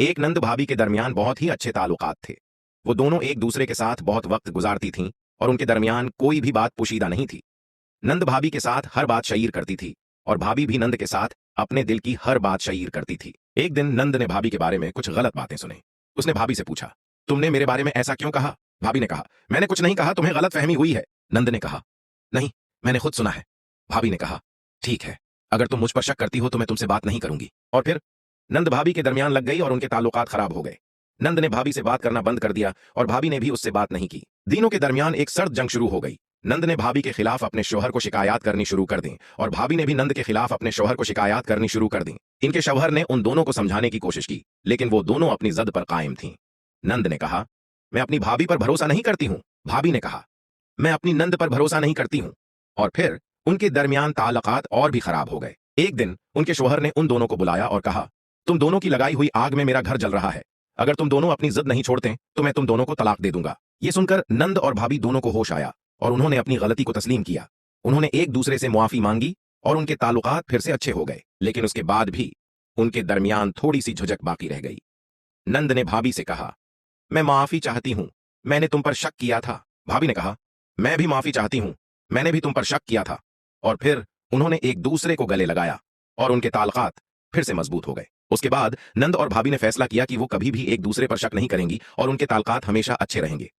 एक नंद भाभी के दरमियान बहुत ही अच्छे ताल्लुकात थे। वो दोनों एक दूसरे के साथ बहुत वक्त गुजारती थीं और उनके दरमियान कोई भी बात पोशीदा नहीं थी। नंद भाभी के साथ हर बात शेयर करती थी और भाभी भी नंद के साथ अपने दिल की हर बात शेयर करती थी। एक दिन नंद ने भाभी के बारे में कुछ गलत बातें सुनी। उसने भाभी से पूछा, तुमने मेरे बारे में ऐसा क्यों कहा? भाभी ने कहा, मैंने कुछ नहीं कहा, तुम्हें गलतफहमी हुई है। नंद ने कहा, नहीं, मैंने खुद सुना है। भाभी ने कहा, ठीक है, अगर तुम मुझ पर शक करती हो तो मैं तुमसे बात नहीं करूंगी। और फिर नंद भाभी के दरमियान लग गई और उनके ताल्लुकात खराब हो गए। नंद ने भाभी से बात करना बंद कर दिया और भाभी ने भी उससे बात नहीं की। दिनों के दरमियान एक सर्द जंग शुरू हो गई। नंद ने भाभी के खिलाफ अपने शौहर को शिकायत करनी शुरू कर दी और भाभी ने भी नंद के खिलाफ अपने शौहर को शिकायत करनी शुरू कर दी। इनके शौहर ने उन दोनों को समझाने की कोशिश की, लेकिन वो दोनों अपनी जिद पर कायम थीं। नंद ने कहा, मैं अपनी भाभी पर भरोसा नहीं करती हूं। भाभी ने कहा, मैं अपनी नंद पर भरोसा नहीं करती हूं। और फिर उनके दरमियान ताल्लुकात और भी खराब हो गए। एक दिन उनके शौहर ने उन दोनों को बुलाया और कहा, तुम दोनों की लगाई हुई आग में मेरा घर जल रहा है। अगर तुम दोनों अपनी जिद नहीं छोड़ते तो मैं तुम दोनों को तलाक दे दूंगा। ये सुनकर नंद और भाभी दोनों को होश आया और उन्होंने अपनी गलती को तस्लीम किया। उन्होंने एक दूसरे से मुआफी मांगी और उनके ताल्लुकात फिर से अच्छे हो गए। लेकिन उसके बाद भी उनके दरमियान थोड़ी सी झुझक बाकी रह गई। नंद ने भाभी से कहा, मैं माफी चाहती हूं, मैंने तुम पर शक किया था। भाभी ने कहा, मैं भी माफी चाहती हूं, मैंने भी तुम पर शक किया था। और फिर उन्होंने एक दूसरे को गले लगाया और उनके ताल्लुकात फिर से मजबूत हो गए। उसके बाद नंद और भाभी ने फैसला किया कि वो कभी भी एक दूसरे पर शक नहीं करेंगी और उनके ताल्लुकात हमेशा अच्छे रहेंगे।